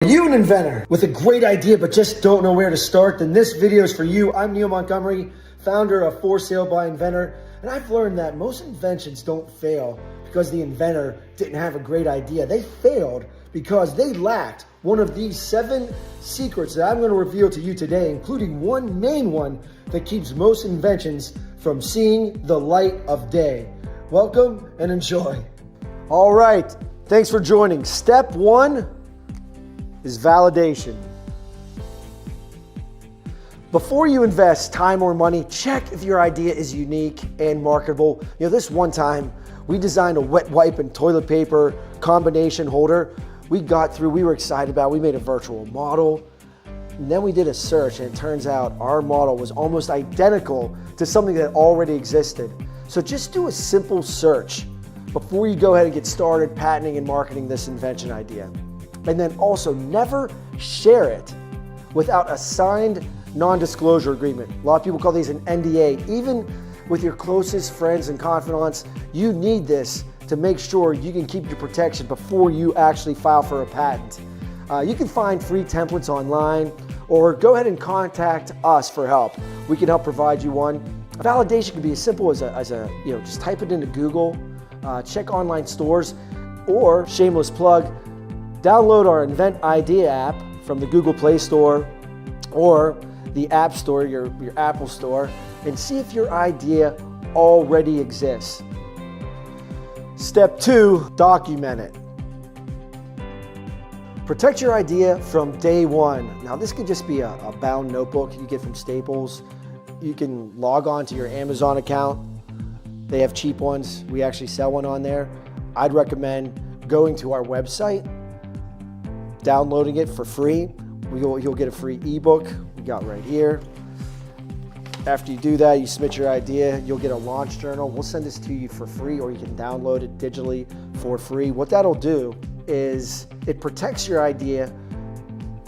Are you an inventor with a great idea but just don't know where to start? Then this video is for you. I'm Montgomery, founder of For Sale by Inventor, and I've learned that most inventions don't fail because the inventor didn't have a great idea. They failed because they lacked one of these 7 secrets that I'm going to reveal to you today, including one main one that keeps most inventions from seeing the light of day. Welcome and enjoy. All right, thanks for joining. Step 1 is validation. Before you invest time or money, check if your idea is unique and marketable. You know, this one time we designed a wet wipe and toilet paper combination holder. We were excited about it. We made a virtual model. And then we did a search and it turns out our model was almost identical to something that already existed. So just do a simple search before you go ahead and get started patenting and marketing this invention idea. And then also never share it without a signed non-disclosure agreement. A lot of people call these an NDA. Even with your closest friends and confidants, you need this to make sure you can keep your protection before you actually file for a patent. You can find free templates online or go ahead and contact us for help. We can help provide you one. Validation can be as simple as just type it into Google, check online stores, or shameless plug, download our Invent Idea app from the Google Play Store or the App Store, your Apple Store, and see if your idea already exists. Step 2, document it. Protect your idea from day one. Now this could just be a bound notebook you get from Staples. You can log on to your Amazon account. They have cheap ones. We actually sell one on there. I'd recommend going to our website, downloading it for free. You'll get a free ebook we got right here. After you do that, you submit your idea, you'll get a launch journal. We'll send this to you for free, or you can download it digitally for free. What that'll do is it protects your idea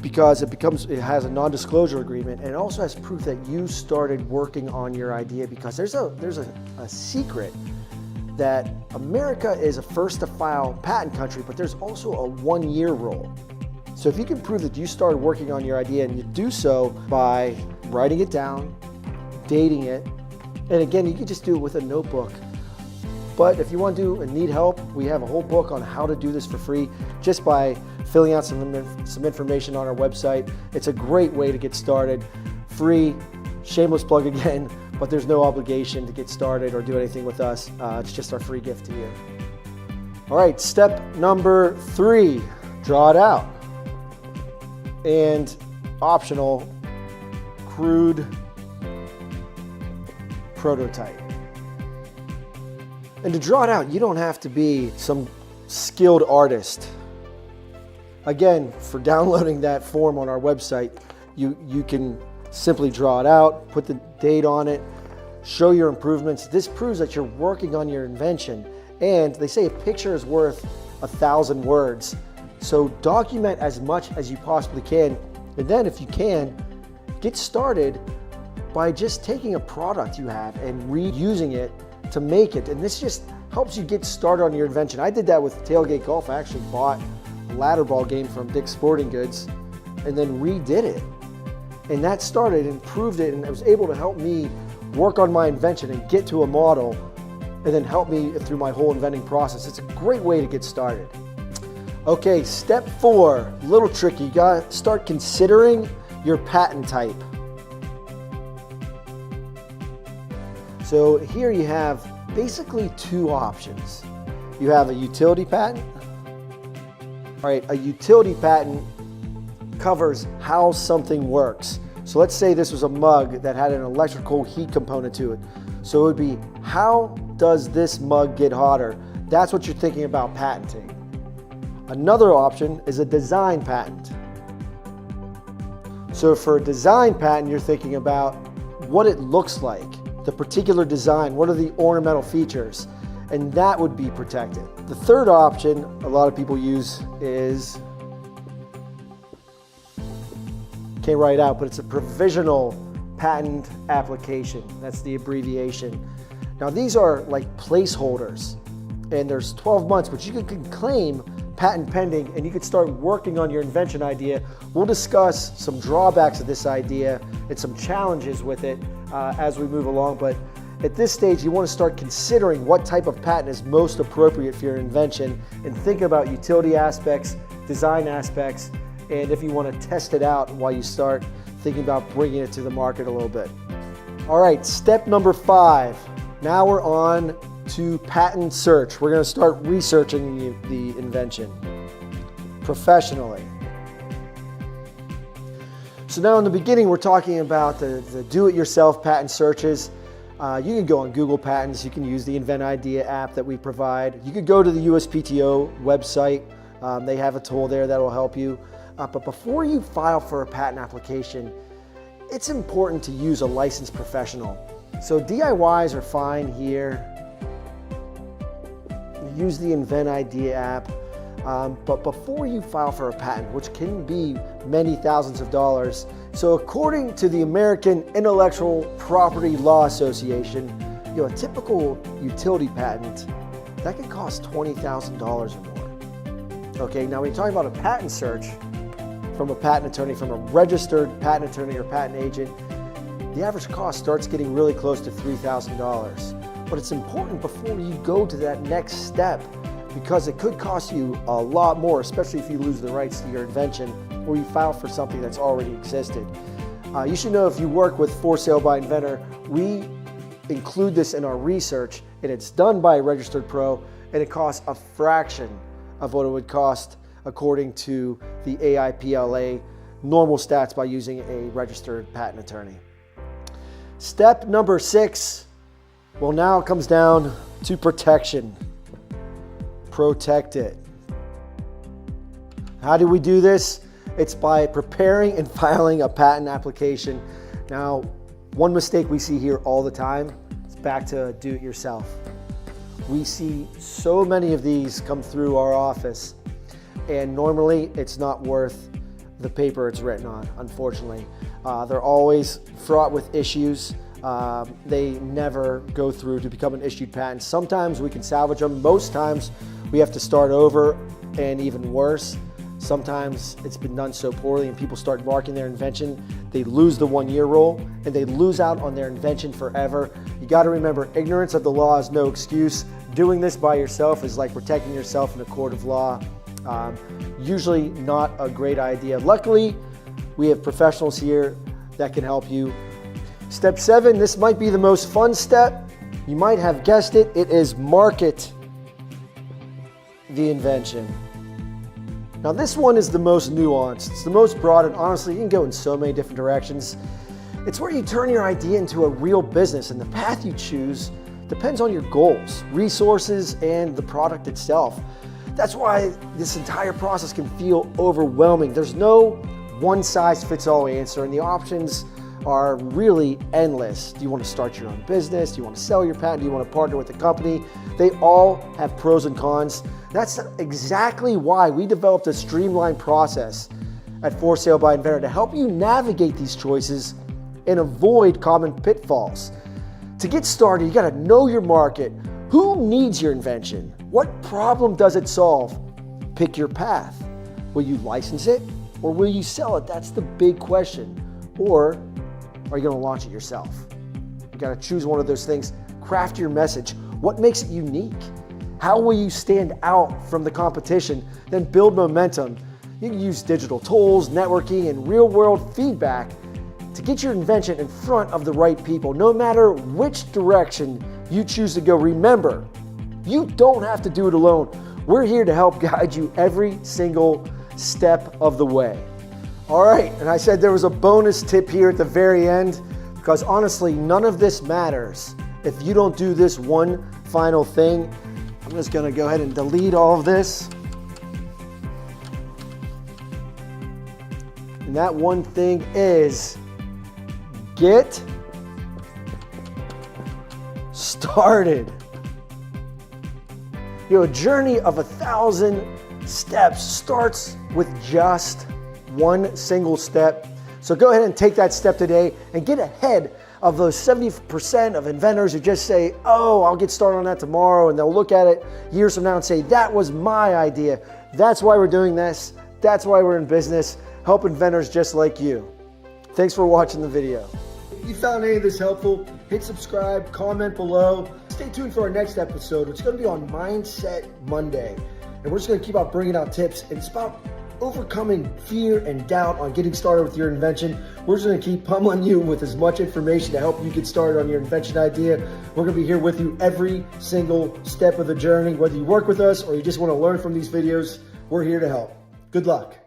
because it has a non-disclosure agreement, and it also has proof that you started working on your idea, because there's a secret that America is a first to file patent country, but there's also a 1-year rule. So if you can prove that you started working on your idea, and you do so by writing it down, dating it, and again, you can just do it with a notebook. But if you want to do and need help, we have a whole book on how to do this for free just by filling out some information on our website. It's a great way to get started. Free, shameless plug again, but there's no obligation to get started or do anything with us. It's just our free gift to you. All right, step number 3, draw it out. And optional, crude prototype. And to draw it out, you don't have to be some skilled artist. Again, for downloading that form on our website, you can simply draw it out, put the date on it, show your improvements. This proves that you're working on your invention. And they say a picture is worth 1,000 words. So document as much as you possibly can. And then if you can, get started by just taking a product you have and reusing it to make it. And this just helps you get started on your invention. I did that with Tailgate Golf. I actually bought a ladder ball game from Dick's Sporting Goods and then redid it. And that started and improved it, and it was able to help me work on my invention and get to a model, and then help me through my whole inventing process. It's a great way to get started. Okay, step 4, a little tricky. You gotta start considering your patent type. So here you have basically 2 options. You have a utility patent. All right, a utility patent covers how something works. So let's say this was a mug that had an electrical heat component to it. So it would be, how does this mug get hotter? That's what you're thinking about patenting. Another option is a design patent. So for a design patent, you're thinking about what it looks like, the particular design, what are the ornamental features, and that would be protected. The third option a lot of people use is, can't write it out, but it's a provisional patent application. That's the abbreviation. Now these are like placeholders, and there's 12 months, but you can claim patent pending, and you could start working on your invention idea. We'll discuss some drawbacks of this idea and some challenges with it as we move along. But at this stage, you want to start considering what type of patent is most appropriate for your invention and think about utility aspects, design aspects, and if you want to test it out while you start thinking about bringing it to the market a little bit. All right, step number 5. Now we're on to patent search. We're going to start researching the invention professionally. So now in the beginning, we're talking about the do-it-yourself patent searches. You can go on Google Patents. You can use the Invent Idea app that we provide. You could go to the USPTO website. They have a tool there that will help you. But before you file for a patent application, it's important to use a licensed professional. So DIYs are fine here. Use the Invent Idea app. But before you file for a patent, which can be many thousands of dollars, so according to the American Intellectual Property Law Association, a typical utility patent, that can cost $20,000 or more. Okay, now when you're talking about a patent search from a patent attorney, from a registered patent attorney or patent agent, the average cost starts getting really close to $3,000. But it's important before you go to that next step, because it could cost you a lot more, especially if you lose the rights to your invention or you file for something that's already existed. You should know, if you work with For Sale by Inventor, we include this in our research, and it's done by a registered pro, and it costs a fraction of what it would cost according to the AIPLA normal stats by using a registered patent attorney. Step number 6, well, now it comes down to protection. Protect it. How do we do this? It's by preparing and filing a patent application. Now, one mistake we see here all the time is back to do-it-yourself. We see so many of these come through our office, and normally it's not worth the paper it's written on, unfortunately. They're always fraught with issues. They never go through to become an issued patent. Sometimes we can salvage them. Most times we have to start over, and even worse, sometimes it's been done so poorly and people start marking their invention, they lose the 1-year rule and they lose out on their invention forever. You got to remember, ignorance of the law is no excuse. Doing this by yourself is like protecting yourself in a court of law. Usually not a great idea. Luckily, we have professionals here that can help you. Step 7, this might be the most fun step. You might have guessed it. It is market the invention. Now this one is the most nuanced. It's the most broad, and honestly, you can go in so many different directions. It's where you turn your idea into a real business, and the path you choose depends on your goals, resources, and the product itself. That's why this entire process can feel overwhelming. There's no one-size-fits-all answer, and the options are really endless. Do you want to start your own business? Do you want to sell your patent? Do you want to partner with a company? They all have pros and cons. That's exactly why we developed a streamlined process at For Sale by Inventor to help you navigate these choices and avoid common pitfalls. To get started, you got to know your market. Who needs your invention? What problem does it solve? Pick your path. Will you license it or will you sell it? That's the big question. Or are you going to launch it yourself? You got to choose one of those things. Craft your message. What makes it unique? How will you stand out from the competition? Then build momentum. You can use digital tools, networking, and real-world feedback to get your invention in front of the right people. No matter which direction you choose to go, remember, you don't have to do it alone. We're here to help guide you every single step of the way. All right, and I said there was a bonus tip here at the very end, because honestly, none of this matters if you don't do this one final thing. I'm just gonna go ahead and delete all of this. And that one thing is get started. A journey of 1,000 steps starts with just one single step. So go ahead and take that step today and get ahead of those 70% of inventors who just say, oh, I'll get started on that tomorrow, and they'll look at it years from now and say, that was my idea. That's why we're doing this. That's why we're in business, help inventors just like you. Thanks for watching the video. If you found any of this helpful, hit subscribe, comment below. Stay tuned for our next episode, which is going to be on Mindset Monday. And we're just going to keep on bringing out tips. And it's about overcoming fear and doubt on getting started with your invention. We're just going to keep pummeling you with as much information to help you get started on your invention idea. We're going to be here with you every single step of the journey. Whether you work with us or you just want to learn from these videos, we're here to help. Good luck.